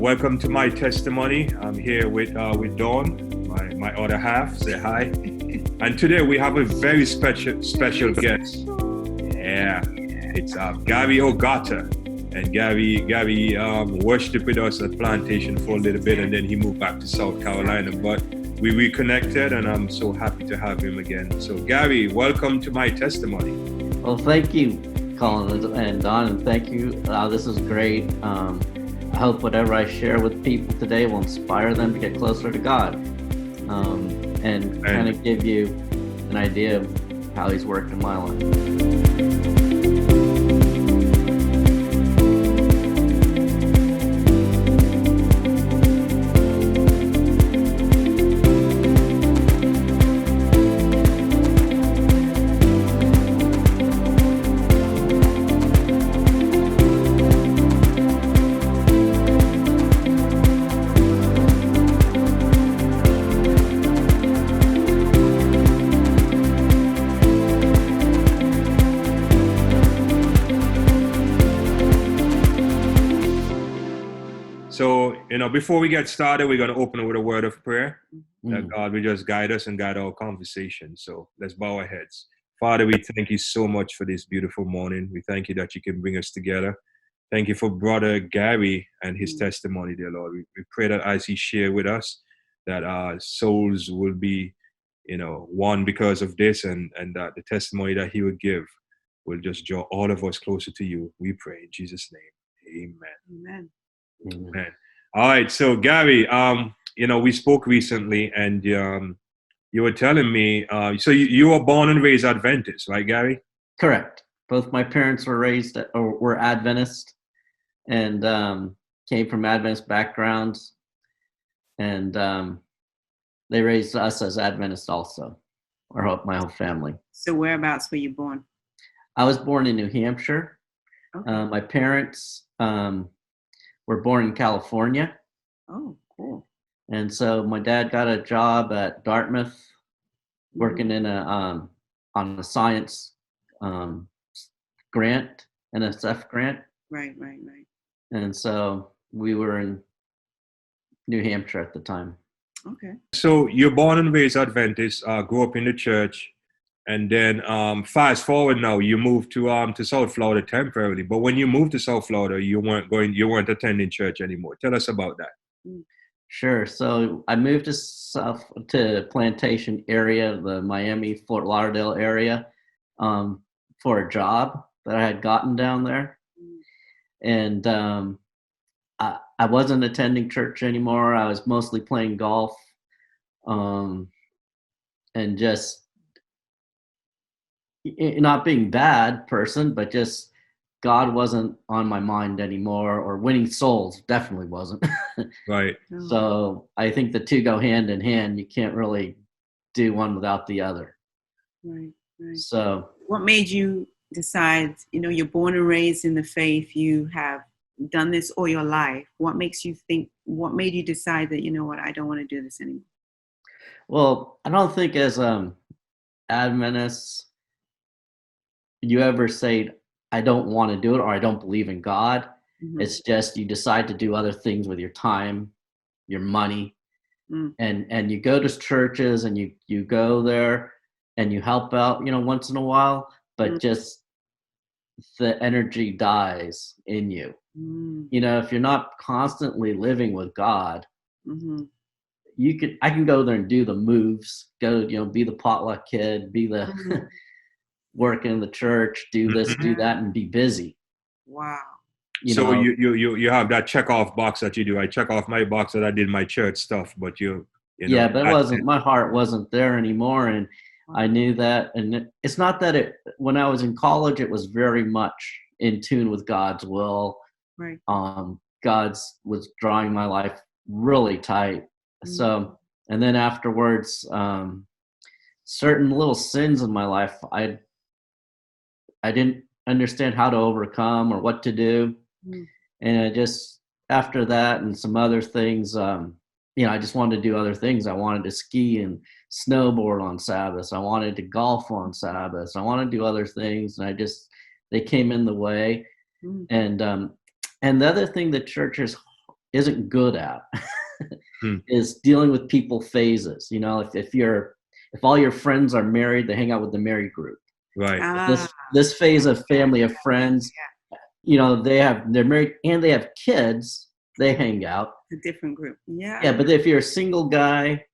Welcome to my testimony. I'm here with Dawn, my other half. Say hi. And today we have a very special guest. Yeah, it's Garri Ogata. And Garri worshiped with us at Plantation for a little bit, and then he moved back to South Carolina. But we reconnected, and I'm so happy to have him again. So Garri, welcome to my testimony. Well, thank you, Colin and Don, and thank you. This is great. I hope whatever I share with people today will inspire them to get closer to God, and kind of give you an idea of how He's worked in my life. So, before we get started, we're going to open it with a word of prayer that God will just guide us and guide our conversation. So let's bow our heads. Father, we thank you so much for this beautiful morning. We thank you that you can bring us together. Thank you for Brother Garri and his testimony, dear Lord. We pray that as he shared with us, that our souls will be, one because of this, and that the testimony that he would give will just draw all of us closer to you. We pray in Jesus' name. Amen. Amen. Amen. All right. So Garri, we spoke recently, and you were telling me, so you were born and raised Adventist, right, Garri? Correct. Both my parents were Adventist, and came from Adventist backgrounds, and they raised us as Adventists also, my whole family. So whereabouts were you born? I was born in New Hampshire. Okay. My parents were born in California. Oh, cool. And so my dad got a job at Dartmouth, working in on a science grant, NSF grant. Right. And so we were in New Hampshire at the time. Okay. So you're born and raised Adventist, grew up in the church, and then fast forward now, you moved to South Florida temporarily. But when you moved to South Florida, you weren't attending church anymore. Tell us about that. Sure. So I moved to Plantation area, the Miami, Fort Lauderdale area, for a job that I had gotten down there. And I wasn't attending church anymore. I was mostly playing golf, and just not being bad person, but just God wasn't on my mind anymore, or winning souls definitely wasn't. Right. So I think the two go hand in hand. You can't really do one without the other. Right. So What made you decide, you're born and raised in the faith, you have done this all your life. What made you decide that, I don't want to do this anymore? Well, I don't think as Adventists, you ever say, I don't want to do it, or I don't believe in God. Mm-hmm. It's just you decide to do other things with your time, your money, and you go to churches, and you go there and you help out, once in a while, but just the energy dies in you. If you're not constantly living with God, I can go there and do the moves, be the potluck kid, be the work in the church, do this, do that, and be busy. Wow. So you have that check off box that you do. I check off my box that I did my church stuff, but yeah, but my heart wasn't there anymore, and I knew that. And it's not that when I was in college, it was very much in tune with God's will. Right. God's was drawing my life really tight. So, and then afterwards, certain little sins in my life, I didn't understand how to overcome or what to do. And I just, after that and some other things, I just wanted to do other things. I wanted to ski and snowboard on Sabbath. I wanted to golf on Sabbath. I wanted to do other things, and they came in the way. And the other thing the church is isn't good at Hmm. is dealing with people phases. You know, if all your friends are married, they hang out with the married group. Right. This phase of family of friends, you know, they're married and they have kids, they hang out. A different group. Yeah, but if you're a single guy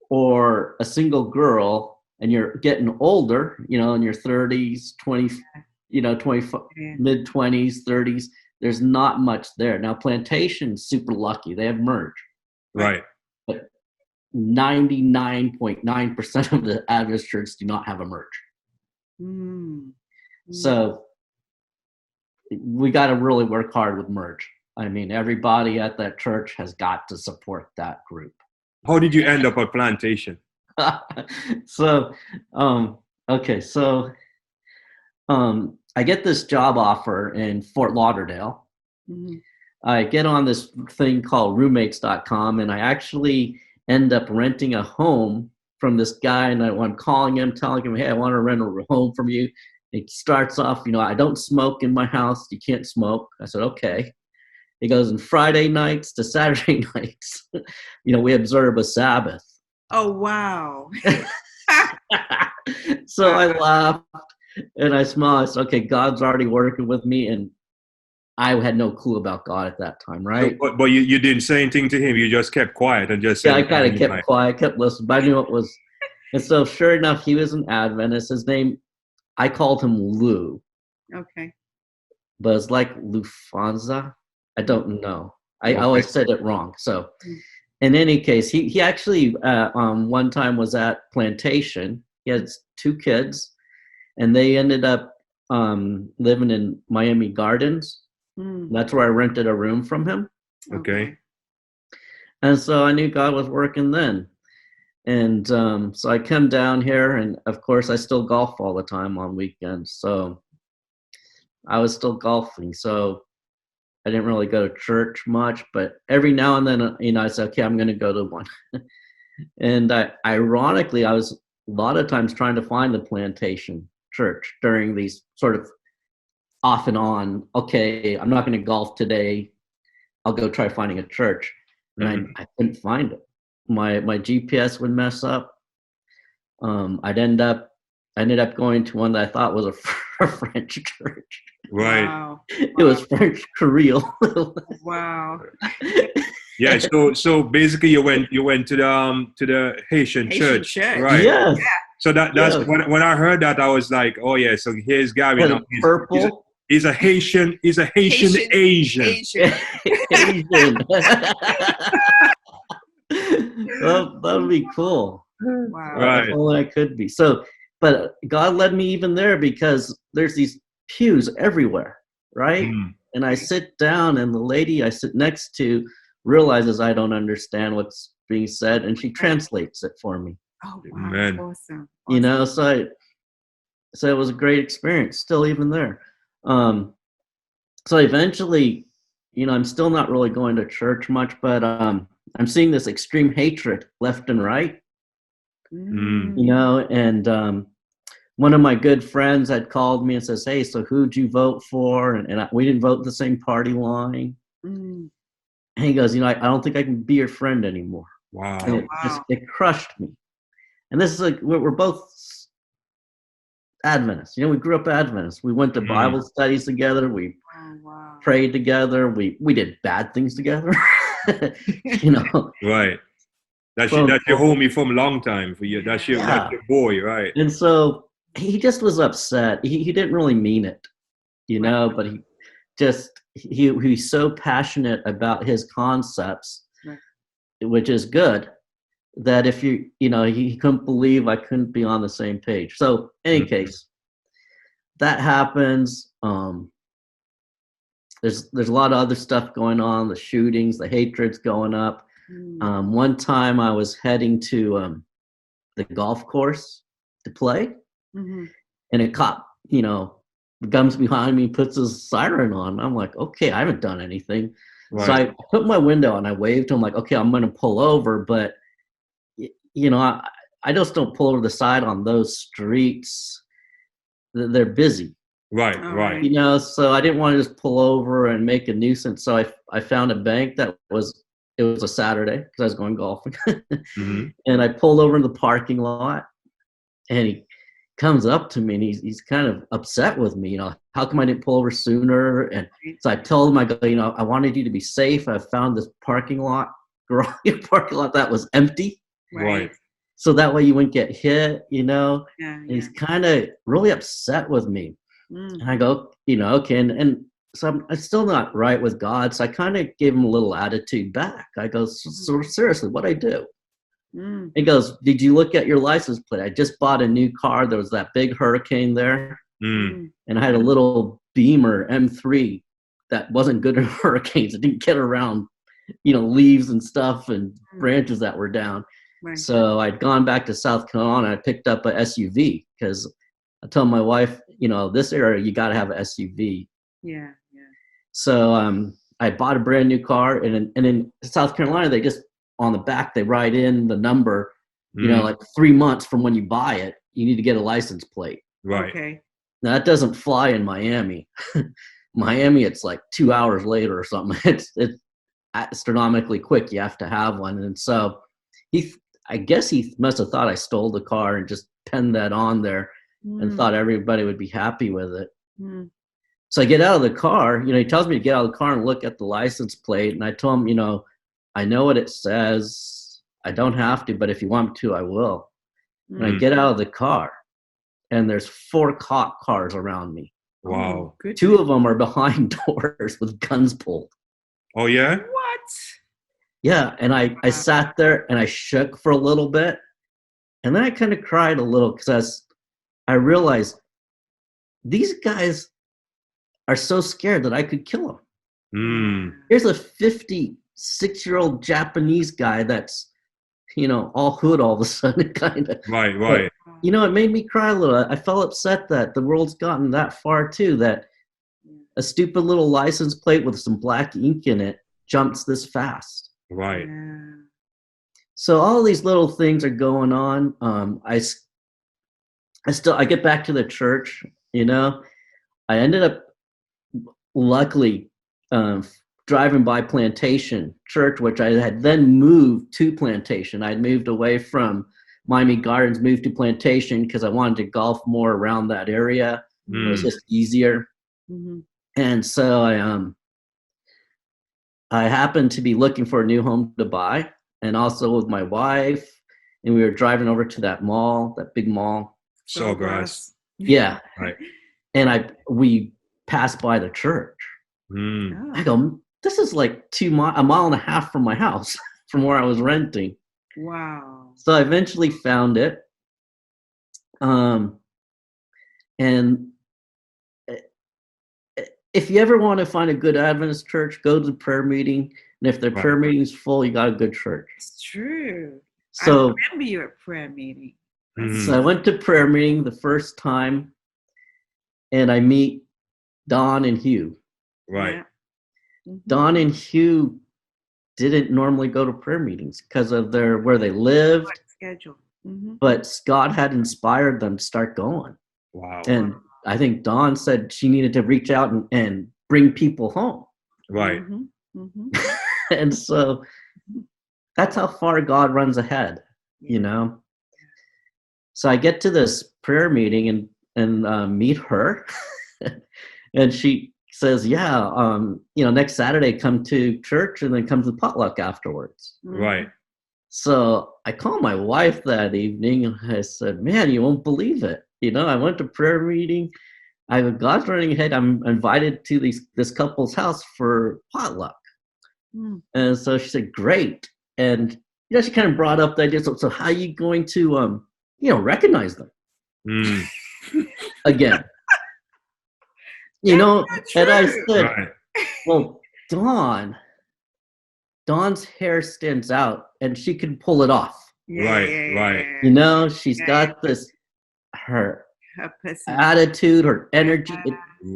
or a single girl and you're getting older, you know, in your 30s, 20, you know, 20, mid 20s, 30s, there's not much there. Now, Plantation's super lucky. They have merge. Right. But 99.9% of the Adventist churches do not have a merge. So we got to really work hard with merge. I mean, everybody at that church has got to support that group. How did you end up at Plantation? So, okay, so I get this job offer in Fort Lauderdale. I get on this thing called roommates.com, and I actually end up renting a home from this guy, and I'm calling him, telling him, hey, I want to rent a home from you. It starts off, you know, I don't smoke in my house. You can't smoke. I said, okay. He goes, and Friday nights to Saturday nights, you know, we observe a Sabbath. Oh, wow. So I laughed and I smiled. I said, okay, God's already working with me. And I had no clue about God at that time, right? So, but you didn't say anything to him. You just kept quiet and just said, yeah, I kind of kept quiet, kept listening, but I knew it was. And so sure enough, he was an Adventist. His name, I called him Lou. Okay. But it's like Lufthansa. I don't know. I always said it wrong. So in any case, he actually one time was at Plantation. He had 2 kids, and they ended up living in Miami Gardens. That's where I rented a room from him. Okay. And so I knew God was working then. And so I come down here, and of course I still golf all the time on weekends. So I was still golfing. So I didn't really go to church much, but every now and then, you know, I said, okay, I'm going to go to one. And ironically, I was a lot of times trying to find the Plantation church during these sort of off and on, okay, I'm not going to golf today. I'll go try finding a church. And I couldn't find it. My GPS would mess up. I ended up going to one that I thought was a French church. Right. Wow. It was French Creole. Wow. Yeah. So basically, you went to the Haitian church, right? Yeah. So that's when I heard that, I was like, oh yeah. So here's Gary now. Purple. He's a Haitian. He's a Haitian Asian. Asian. Well, that would be cool. Wow. Right. If only I could be. So, but God led me even there because there's these pews everywhere, right? And I sit down, and the lady I sit next to realizes I don't understand what's being said, and she translates it for me. Oh, wow. Amen. Awesome. You know, so it was a great experience, still even there. So eventually, you know, I'm still not really going to church much, but I'm seeing this extreme hatred left and right. You know, and one of my good friends had called me and says, hey, so who'd you vote for? And we didn't vote the same party line. And he goes, you know, I don't think I can be your friend anymore. Wow. And it crushed me. And this is like, we're both Adventists. You know, we grew up Adventists. We went to Bible studies together. We prayed together. We did bad things together. You know. Right. That's your homie from a long time for you. That's your boy, right? And so he just was upset. He didn't really mean it, you know, but he's so passionate about his concepts, which is good, that if you know, he couldn't believe I couldn't be on the same page. So any case, that happens. There's a lot of other stuff going on, the shootings, the hatred's going up. One time I was heading to the golf course to play, and a cop, you know, comes behind me, puts his siren on. I'm like, okay, I haven't done anything. Right. So I put my window and I waved to him like, okay, I'm going to pull over. But, you know, I just don't pull over the side on those streets. They're busy. Right, All right. You know, so I didn't want to just pull over and make a nuisance. So I found a bank it was a Saturday because I was going golfing. Mm-hmm. And I pulled over in the parking lot, and he comes up to me and he's kind of upset with me. You know, how come I didn't pull over sooner? And so I told him, I go, you know, I wanted you to be safe. I found this parking lot that was empty. Right. So that way you wouldn't get hit, you know. Yeah, And he's kind of really upset with me. And I go, you know, okay. And so I'm still not right with God. So I kind of gave him a little attitude back. I go, so seriously, what'd I do? He goes, did you look at your license plate? I just bought a new car. There was that big hurricane there. And I had a little Beamer M3 that wasn't good in hurricanes. It didn't get around, you know, leaves and stuff and branches that were down. Right. So I'd gone back to South Carolina. I picked up a SUV because I told my wife, you know, this area, you got to have an SUV. Yeah. So I bought a brand new car. And in South Carolina, they just, on the back, they write in the number, you know, like 3 months from when you buy it, you need to get a license plate. Right. Okay. Now, that doesn't fly in Miami. Miami, it's like 2 hours later or something. It's astronomically quick. You have to have one. And so I guess he must have thought I stole the car and just penned that on there and thought everybody would be happy with it. So I get out of the car. You know, he tells me to get out of the car and look at the license plate. And I told him, you know, I know what it says. I don't have to, but if you want me to, I will. And I get out of the car, and there's 4 cop cars around me. Wow. 2 of them are behind doors with guns pulled. Oh, yeah? What? Yeah, and I sat there and I shook for a little bit, and then I kind of cried a little because I realized these guys are so scared that I could kill them. Here's a 56-year-old Japanese guy that's, you know, all hood all of a sudden, kind of. Right. But, you know, it made me cry a little. I felt upset that the world's gotten that far too, that a stupid little license plate with some black ink in it jumps this fast. Right. Yeah. So all these little things are going on. I get back to the church, you know. I ended up luckily driving by Plantation Church, which I had then moved to Plantation. I'd moved away from Miami Gardens, moved to Plantation because I wanted to golf more around that area. It was just easier. And so I happened to be looking for a new home to buy, and also with my wife, and we were driving over to that mall, that big mall. Sawgrass. Yeah. Right. And we passed by the church. I go, this is like a mile and a half from my house, from where I was renting. Wow. So I eventually found it. And if you ever want to find a good Adventist church, go to the prayer meeting. And if their prayer meeting is full, you got a good church. It's true. So I remember you at prayer meeting. So I went to prayer meeting the first time, and I meet Don and Hugh. Right. Yeah. Don and Hugh didn't normally go to prayer meetings because of where they lived. Schedule. But God had inspired them to start going. Wow. And I think Dawn said she needed to reach out and bring people home. Right. And so that's how far God runs ahead, you know. So I get to this prayer meeting and meet her. And she says, yeah, you know, next Saturday come to church and then come to the potluck afterwards. Right. So I called my wife that evening and I said, man, you won't believe it. You know, I went to prayer meeting. God's running ahead. I'm invited to this couple's house for potluck. And so she said, great. And, you know, she kind of brought up the idea. So how are you going to, you know, recognize them again? You know, and I said, well, Dawn's hair stands out and she can pull it off. Right. You know, she's got her attitude, her energy.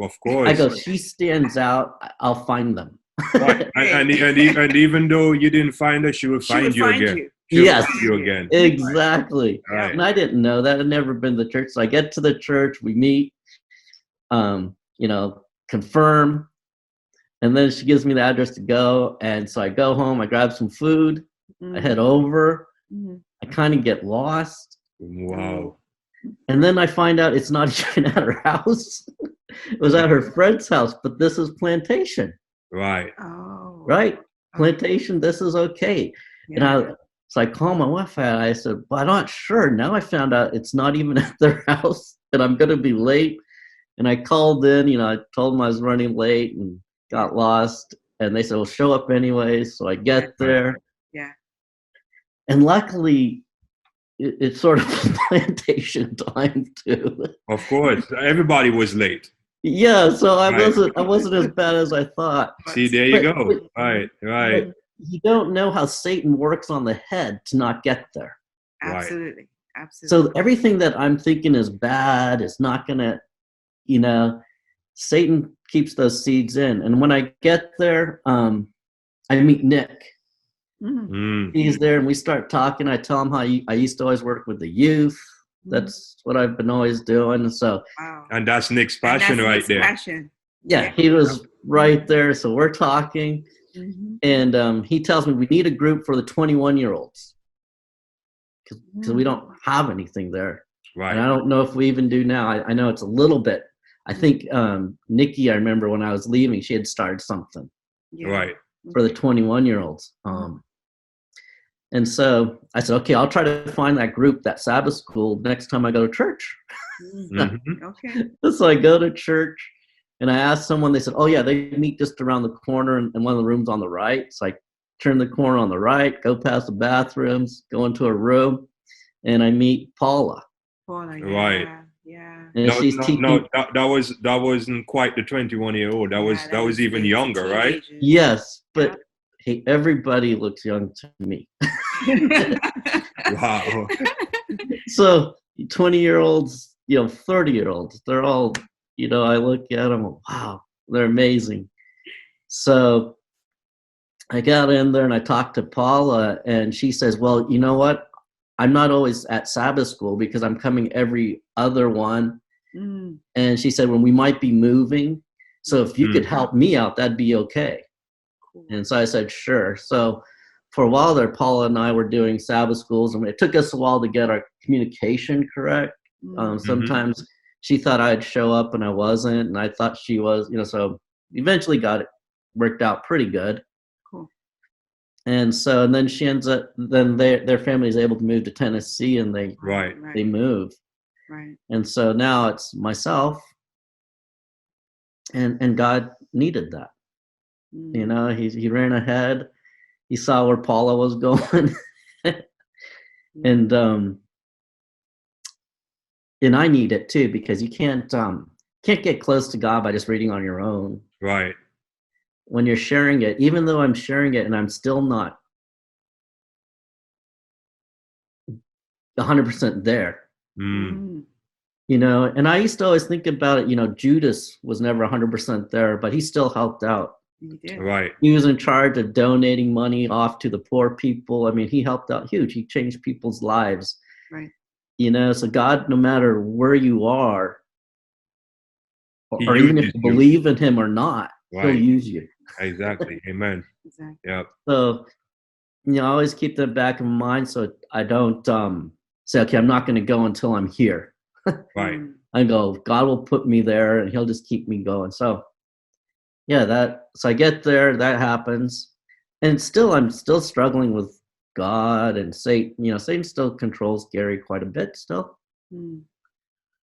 Of course. I go, she stands out. I'll find them. Right. and even though you didn't find her, she will find you again. Yes, you again. Exactly. Right. And I didn't know that. I'd never been to the church. So I get to the church, we meet. confirm. And then she gives me the address to go. And so I go home, I grab some food, I head over, I kind of get lost. Wow. And then I find out it's not even at her house. It was at her friend's house, but this is Plantation. Right. Oh. Right? Plantation, this is okay. Yeah. And so I called my wife and I said, well, I'm not sure. Now I found out it's not even at their house and I'm going to be late. And I called in, I told them I was running late and got lost. And they said, well, show up anyways. So I get there. Yeah. And luckily, it's sort of Plantation time too. Of course. Everybody was late. Yeah, so I wasn't as bad as I thought. See, there you go. Right. But you don't know how Satan works on the head to not get there. Absolutely. So everything that I'm thinking is bad is not gonna, Satan keeps those seeds in. And when I get there, I meet Nick. He's there and we start talking. I tell him how I used to always work with the youth. That's what I've been always doing. So, and that's Nick's passion there. Passion. Yeah, he was right there. So we're talking, and he tells me we need a group for the 21-year-olds because we don't have anything there. Right. And I don't know if we even do now. I know it's a little bit. I think Nikki, I remember when I was leaving, she had started something. Right. For the 21-year-olds. And so I said, okay, I'll try to find that group, that Sabbath school, next time I go to church. Okay. So I go to church and I asked someone, they said, oh yeah, they meet just around the corner in one of the rooms on the right. So I turn the corner on the right, go past the bathrooms, go into a room, and I meet Paula. Right. Yeah. And she's teaching. That wasn't quite the 21-year-old. That was even younger, right? Yes, but hey, everybody looks young to me. Wow. So 20-year-olds, 30-year-olds, they're all, I look at them, wow, they're amazing. So I got in there and I talked to Paula and she says, well, you know what? I'm not always at Sabbath school because I'm coming every other one. And she said, well, we might be moving. So if you could help me out, that'd be okay. And so I said, sure. So for a while there, Paula and I were doing Sabbath schools, and it took us a while to get our communication correct. Sometimes she thought I'd show up and I wasn't, and I thought she was, so eventually got it worked out pretty good. Cool. And so, and then she ends up, then their family is able to move to Tennessee, and they move. Right. And so now it's myself, and God needed that. He ran ahead. He saw where Paula was going, and I need it too, because you can't get close to God by just reading on your own. Right. When you're sharing it, even though I'm sharing it and I'm still not 100% there. And I used to always think about it, Judas was never 100% there, but he still helped out. He did. Right. He was in charge of donating money off to the poor people. I mean, he helped out huge. He changed people's lives. Right. So God, no matter where you are, or even if you believe in him or not, he'll use you. Exactly. Amen. Exactly. Yep. So, I always keep that back in mind so I don't say, okay, I'm not going to go until I'm here. Right. I go, God will put me there and he'll just keep me going. So, so I get there, that happens. And I'm still struggling with God and Satan. Satan still controls Gary quite a bit still.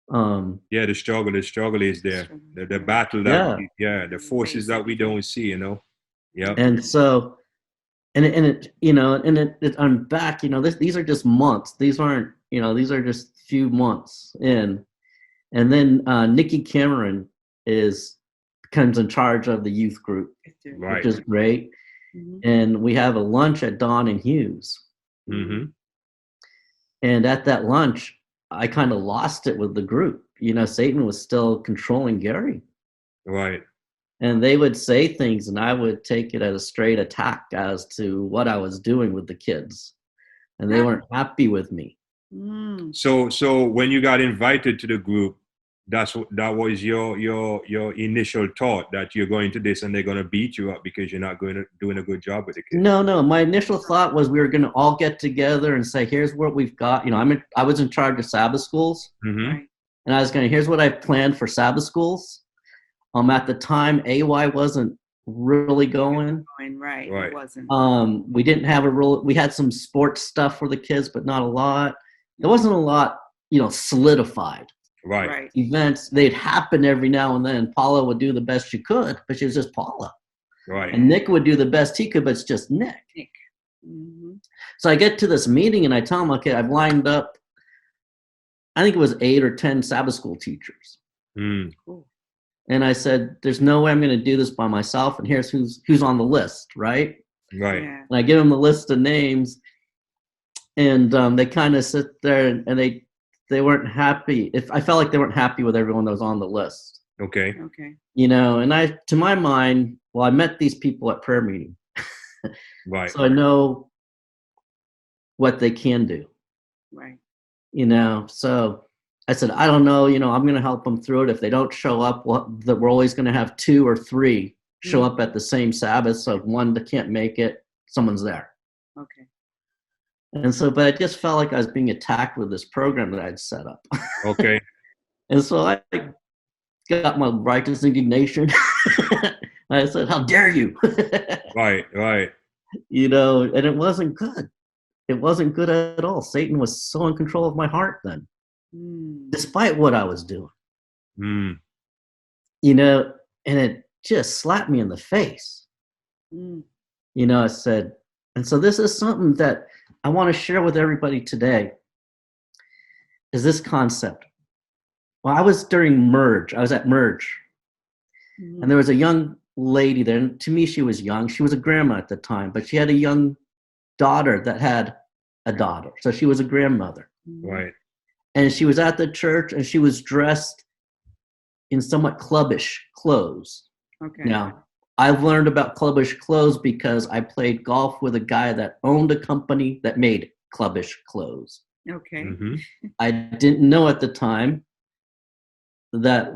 The struggle is there. The battle the forces that we don't see, Yeah. And so, I'm back, these are just months. These aren't, these are just few months in. And then Nikki Cameron comes in charge of the youth group, which is great. And we have a lunch at Dawn and Hughes. And at that lunch, I kind of lost it with the group. Satan was still controlling Gary. Right. And they would say things and I would take it as a straight attack as to what I was doing with the kids. And they weren't happy with me. So when you got invited to the group, that was your initial thought, that you're going to this and they're going to beat you up because you're not doing a good job with the kids. No. My initial thought was we were going to all get together and say, here's what we've got. You know, I was in charge of Sabbath schools, Right. and I was going, here's what I've planned for Sabbath schools. At the time, AY wasn't really going. Right. Right. It wasn't. We didn't have we had some sports stuff for the kids, but not a lot. There wasn't a lot, solidified. Right. Events, they'd happen every now and then. Paula would do the best she could, but she was just Paula. Right. And Nick would do the best he could, but it's just Nick. Mm-hmm. So I get to this meeting and I tell him, okay, I've lined up, I think it was 8 or 10 Sabbath school teachers. Cool. And I said, there's no way I'm going to do this by myself. And here's who's on the list, right? Right. Yeah. And I give them the list of names, and they kind of sit there and they weren't happy. I felt like they weren't happy with everyone that was on the list. Okay. And to my mind, I met these people at prayer meeting. Right. So I know what they can do. Right. So I said, I don't know, I'm going to help them through it. If they don't show up, we're always going to have 2 or 3 show up at the same Sabbath. So if one that can't make it, someone's there. Okay. And so, but I just felt like I was being attacked with this program that I'd set up. Okay. And so I got my righteous indignation. I said, how dare you? Right. And it wasn't good. It wasn't good at all. Satan was so in control of my heart then, despite what I was doing. And it just slapped me in the face. I said, and so this is something that I want to share with everybody today, is this concept. Well, I was during Merge. I was at Merge. And there was a young lady there. And to me, she was young. She was a grandma at the time, but she had a young daughter that had a daughter. So she was a grandmother. Right. And she was at the church, and she was dressed in somewhat clubbish clothes. Okay. Now, I've learned about clubbish clothes because I played golf with a guy that owned a company that made clubbish clothes. Okay. Mm-hmm. I didn't know at the time that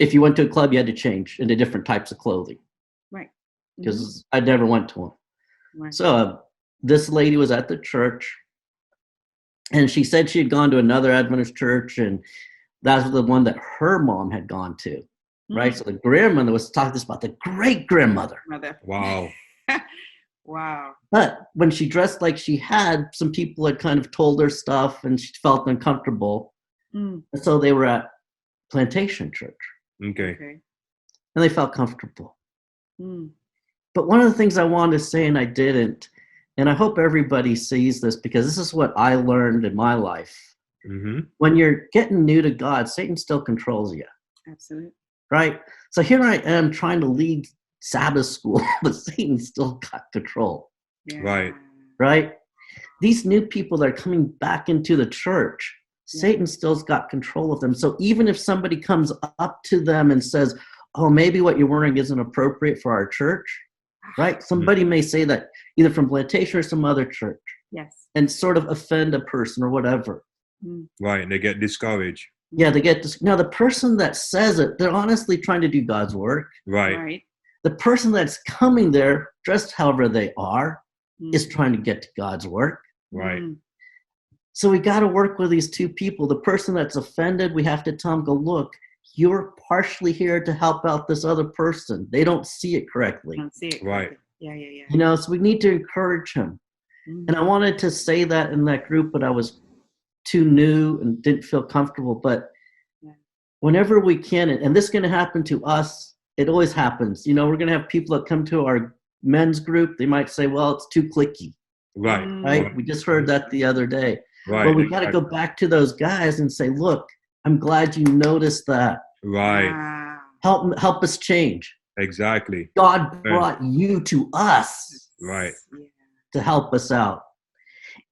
if you went to a club, you had to change into different types of clothing. Right. Because I never went to one. Right. So this lady was at the church, and she said she had gone to another Adventist church, and that was the one that her mom had gone to. Right. So the grandmother was talking about the great grandmother. Wow. Wow. But when she dressed like she had, some people had kind of told her stuff and she felt uncomfortable. And so they were at Plantation Church. Okay. And they felt comfortable. But one of the things I wanted to say, and I didn't, and I hope everybody sees this because this is what I learned in my life. When you're getting new to God, Satan still controls you. Absolutely. Right? So here I am trying to lead Sabbath school, but Satan still got control. Yeah. Right? These new people that are coming back into the church, Satan still's got control of them. So even if somebody comes up to them and says, oh, maybe what you're wearing isn't appropriate for our church, right? Somebody may say that either from Plantation or some other church. Yes. And sort of offend a person or whatever. Right. And they get discouraged. Yeah, they get this. Now, the person that says it, they're honestly trying to do God's work. Right. The person that's coming there, dressed however they are, is trying to get to God's work. Right. So we got to work with these two people. The person that's offended, we have to tell them, go, look, you're partially here to help out this other person. They don't see it correctly. Right. Yeah. So we need to encourage him. And I wanted to say that in that group, but I was too new and didn't feel comfortable. But whenever we can, and this is going to happen to us, it always happens. We're going to have people that come to our men's group. They might say, well, it's too cliquey. Right? We just heard that the other day. Right. But we got to go back to those guys and say, look, I'm glad you noticed that. Right. Help us change. Exactly. God brought you to us. Right. To help us out.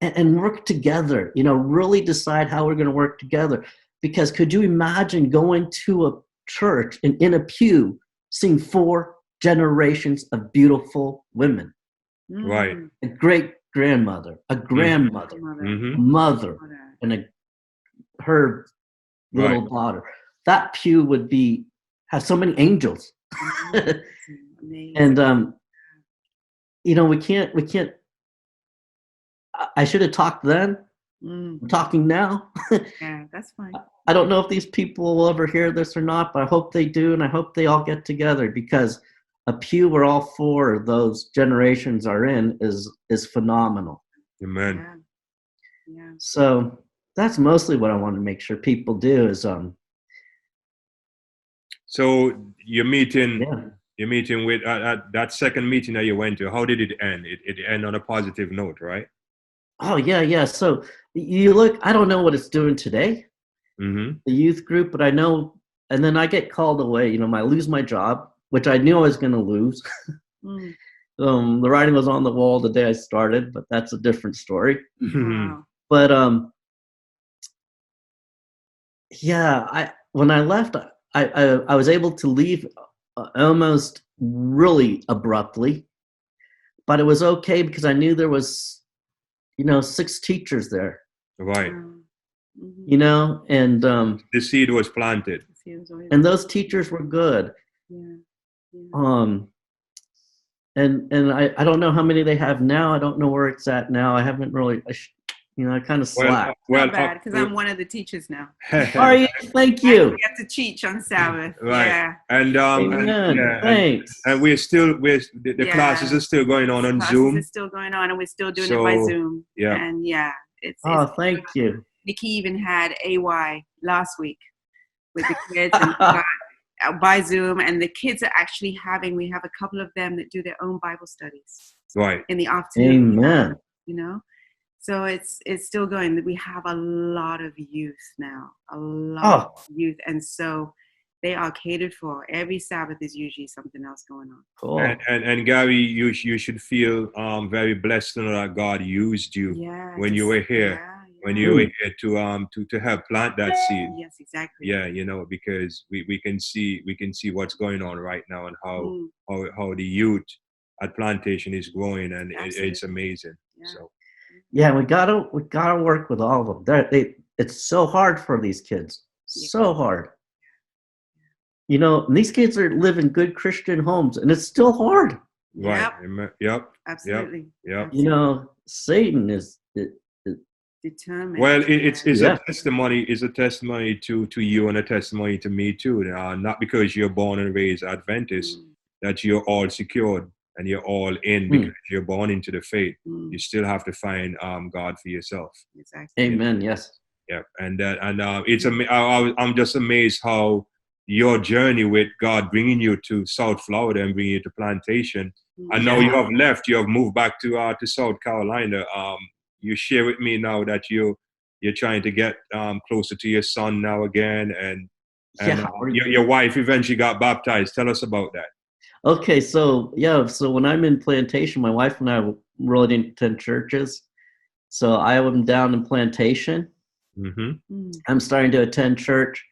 And work together, really decide how we're going to work together. Because could you imagine going to a church and in a pew seeing 4 generations of beautiful women? Right. A great grandmother, a grandmother, a mother, and her little Right. daughter. That pew would have so many angels. Amazing. And we can't. I should have talked then. I'm talking now. Yeah, that's fine. I don't know if these people will ever hear this or not, but I hope they do, and I hope they all get together, because a pew where all four of those generations are in is phenomenal. Amen. Yeah. So that's mostly what I want to make sure people do is So you're meeting with at that second meeting that you went to. How did it end? It ended on a positive note, right? Oh yeah. So you look. I don't know what it's doing today, Mm-hmm. the youth group, but I know. And then I get called away. I lose my job, which I knew I was going to lose. The writing was on the wall the day I started, but that's a different story. Wow. But yeah, when I left, I was able to leave almost really abruptly, but it was okay because I knew there was 6 teachers there, Right. and The seed was planted. and those teachers were good. And I don't know how many they have now. I don't know where it's at now. I haven't really, I kind of slacked. Not bad, because I'm one of the teachers now. Are you? Thank you. I get to teach on Sabbath. Right. Yeah. And Amen. Thanks. and the classes are still going on Zoom. Classes are still going on, and we're still doing it by Zoom. Yeah. And it's Thank you. Nikki even had AY last week with the kids and by Zoom, and the kids are actually we have a couple of them that do their own Bible studies in the afternoon. Amen. So it's still going. We have a lot of youth now, a lot of youth, and so they are catered for. Every Sabbath is usually something else going on. Cool. And Gary, you should feel very blessed to know that God used you when you were here. When you were here to help plant that seed. Yes, exactly. Yeah, because we can see what's going on right now, and how the youth at Plantation is growing, and it's amazing. Yeah. So we gotta work with all of them. It's so hard for these kids. So hard. And these kids are living good Christian homes, and it's still hard. Right. Yep. Absolutely. Yep. Satan is determined. Well, it's a testimony. It's a testimony to you, and a testimony to me too. Not because you're born and raised Adventist that you're all secured and you're all in because you're born into the faith. You still have to find God for yourself. Exactly. Amen. Yes. Yeah, and it's I'm just amazed how your journey with God bringing you to South Florida and bringing you to Plantation. I know you have left. You have moved back to South Carolina. You share with me now that you're trying to get closer to your son now again, and your wife eventually got baptized. Tell us about that. Okay, so when I'm in Plantation, my wife and I really didn't attend churches, so I am down in Plantation. I'm starting to attend church,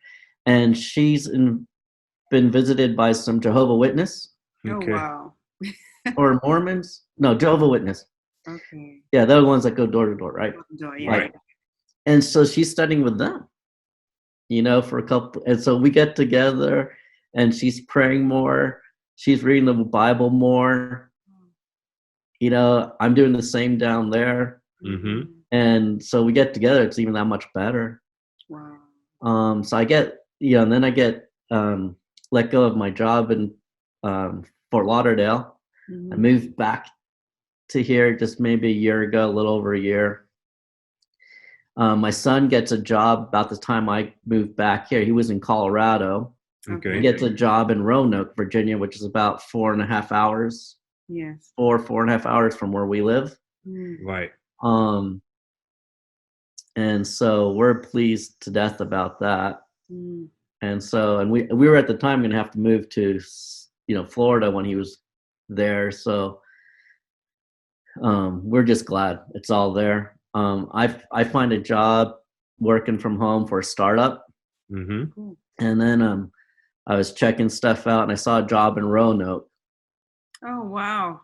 and she's been visited by some Jehovah's Witness. Okay. Oh wow. Or Mormons? No, Jehovah's Witness. Okay. Yeah, they're the ones that go door to door, right? Right. And so she's studying with them, for a couple. And so we get together, and she's praying more. She's reading the Bible more. I'm doing the same down there. And so we get together. It's even that much better. Wow. So I get, and then I get let go of my job in Fort Lauderdale. I moved back to here just maybe a year ago, a little over a year. My son gets a job about the time I moved back here. He was in Colorado. Okay. He gets a job in Roanoke, Virginia, which is about 4.5 hours. Yes. 4.5 hours from where we live. Right. And so we're pleased to death about that. And so, we were at the time going to have to move to, Florida when he was there. So we're just glad it's all there. I find a job working from home for a startup. And then I was checking stuff out, and I saw a job in Roanoke. Oh, wow.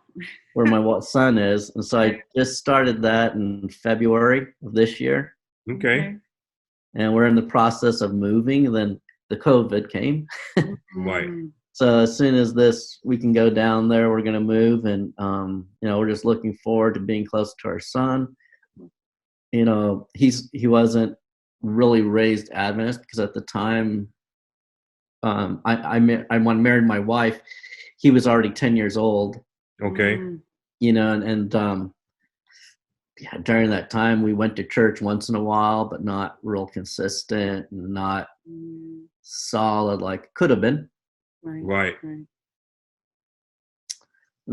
Where my son is. And so I just started that in February of this year. Okay. and we're in the process of moving. And then the COVID came. Right. So as soon as we can go down there, we're going to move. And, we're just looking forward to being close to our son. He wasn't really raised Adventist, because at the time I married my wife, he was already 10 years old. Okay. During that time we went to church once in a while, but not real consistent and not solid like could have been. Right. And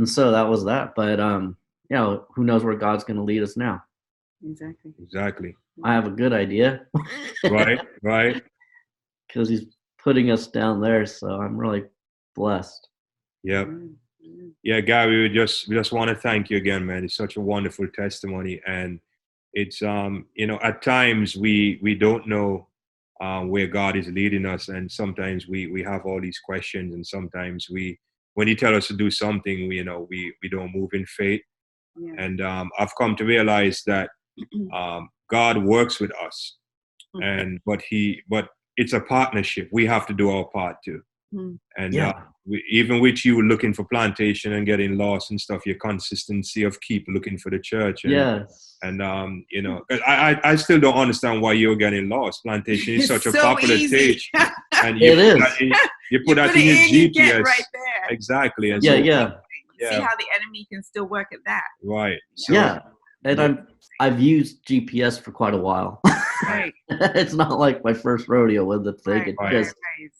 so that was that. But who knows where God's going to lead us now? Exactly. I have a good idea. Right. Because he's putting us down there, so I'm really blessed. Yep. Yeah, Gary, we just want to thank you again, man. It's such a wonderful testimony, and it's at times we don't know where God is leading us, and sometimes we have all these questions, and sometimes when He tells us to do something, we don't move in faith. Yeah. And I've come to realize that God works with us, but it's a partnership. We have to do our part too. And even with you looking for Plantation and getting lost and stuff, your consistency of keep looking for the church. And I still don't understand why you're getting lost. Plantation is such a popular church. And it is. You put that in your GPS. You get right there. Exactly. And See how the enemy can still work at that. Right. So, and I've used GPS for quite a while. Right. It's not like my first rodeo with the thing. Right, exactly.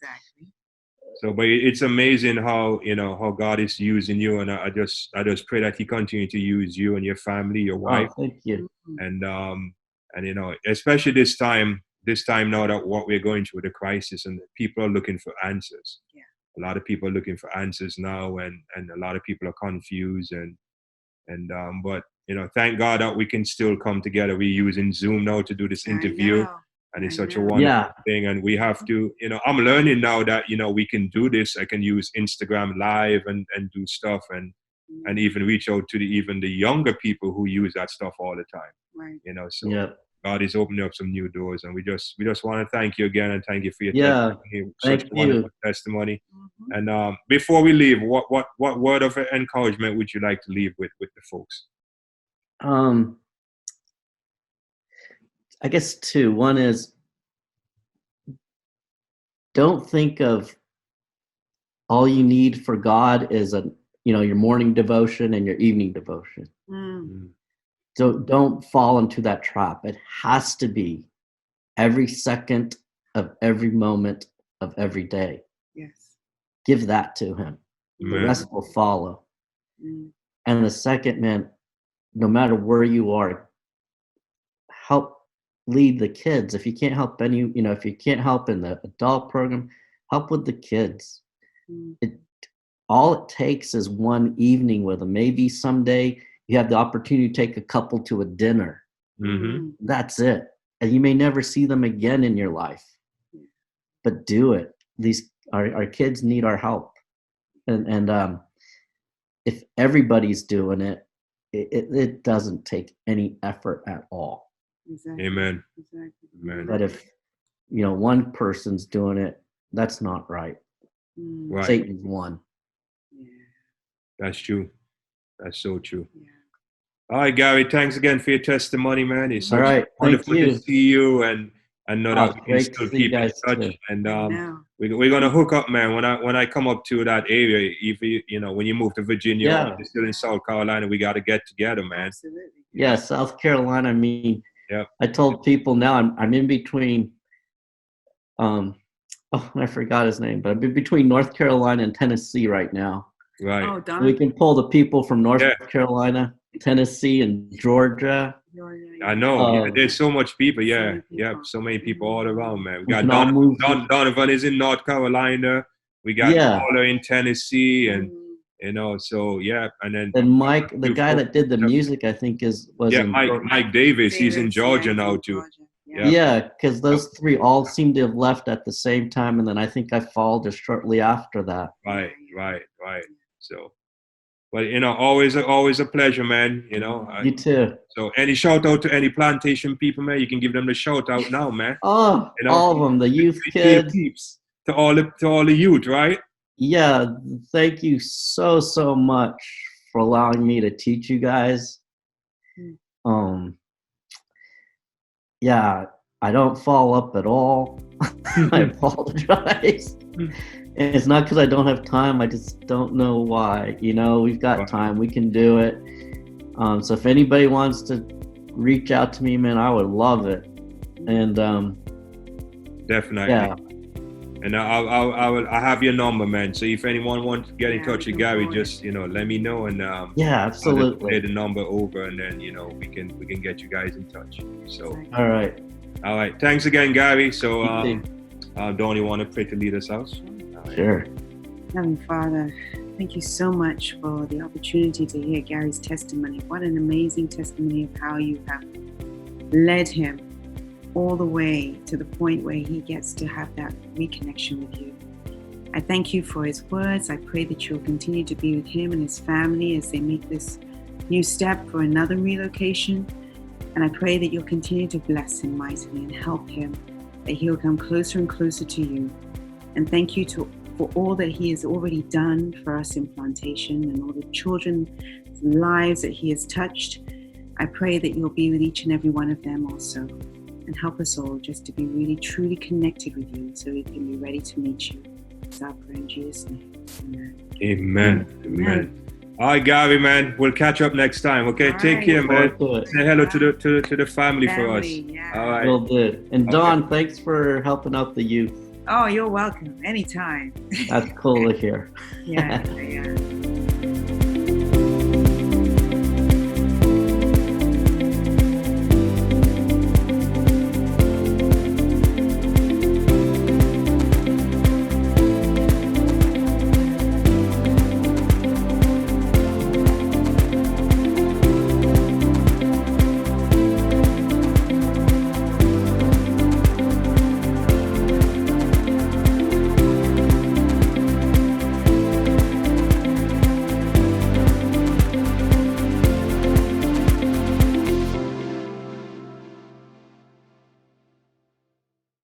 So, but it's amazing how God is using you, and I just pray that He continue to use you and your family, your wife. Thank you. And especially this time now that what we're going through, the crisis, and people are looking for answers. Yeah. A lot of people are looking for answers now, and a lot of people are confused, but thank God that we can still come together. We're using Zoom now to do this interview. And it's such a wonderful thing. And we have to, I'm learning now that, we can do this. I can use Instagram Live and do stuff and even reach out to even the younger people who use that stuff all the time. Right. So God is opening up some new doors. And we just want to thank you again, and thank you for your testimony. Such a wonderful testimony. Mm-hmm. And before we leave, what word of encouragement would you like to leave with the folks? I guess two. One is, don't think of all you need for God is your morning devotion and your evening devotion. So don't fall into that trap. It has to be every second of every moment of every day. Yes. Give that to Him. The rest will follow. And the second, man, no matter where you are, help lead the kids. If you can't help if you can't help in the adult program, help with the kids. All it takes is one evening with them. Maybe someday you have the opportunity to take a couple to a dinner. Mm-hmm. That's it. And you may never see them again in your life, but do it. Our kids need our help. And if everybody's doing it, it doesn't take any effort at all. Exactly. Amen. But if one person's doing it, that's not right. Right. Satan's one. Yeah. That's true. That's so true. Yeah. All right, Gary. Thanks again for your testimony, man. It's so wonderful to see you, and know that we can still keep in touch. Too. And we're gonna hook up, man. When I come up to that area, if when you move to Virginia, or you're still in South Carolina, we got to get together, man. Absolutely. Yeah, South Carolina. I mean. Yep. I told people now I'm in between. I forgot his name, but I'm in between North Carolina and Tennessee right now. Right. Oh, so we can pull the people from North Carolina, Tennessee, and Georgia. I know. There's so much people. Yeah. So many people all around, man. We got Donovan is in North Carolina. We got Paula in Tennessee, and so and Mike, the guy that did the music, I think was Mike Davis. He's in Georgia now too. Yeah, because those three all seem to have left at the same time, and then I think I followed just shortly after that. Right. So, But always a pleasure, man. You too. So any shout out to any plantation people, man, you can give them the shout out now, man. Oh, all of them, the youth kids. To all the youth, right? Yeah, thank you so much for allowing me to teach you guys. Yeah, I don't follow up at all. I apologize. It's not because I don't have time. I just don't know why. We've got time. We can do it. So if anybody wants to reach out to me, man, I would love it. And definitely. Yeah. And I have your number, man. So if anyone wants to get in touch with Gary, just let me know, and yeah, absolutely. I'll play the number over, and then we can get you guys in touch. So all right. Thanks again, Gary. So Dawn, you want to pray to lead us out? Sure. Heavenly Father, thank you so much for the opportunity to hear Gary's testimony. What an amazing testimony of how you have led him all the way to the point where he gets to have that reconnection with you. I thank you for his words. I pray that you'll continue to be with him and his family as they make this new step for another relocation. And I pray that you'll continue to bless him mightily and help him, that he'll come closer and closer to you. And thank you for all that he has already done for us in Plantation and all the children's lives that he has touched. I pray that you'll be with each and every one of them also, and help us all just to be really truly connected with you so we can be ready to meet you. It's our prayer in Jesus' name. Amen. All right, Gary, man. We'll catch up next time. Okay, take care, man. Say hello to the family for us. Yeah. All right. Will do. And Dawn, thanks for helping out the youth. Oh, you're welcome. Anytime. That's cool to hear. Yeah.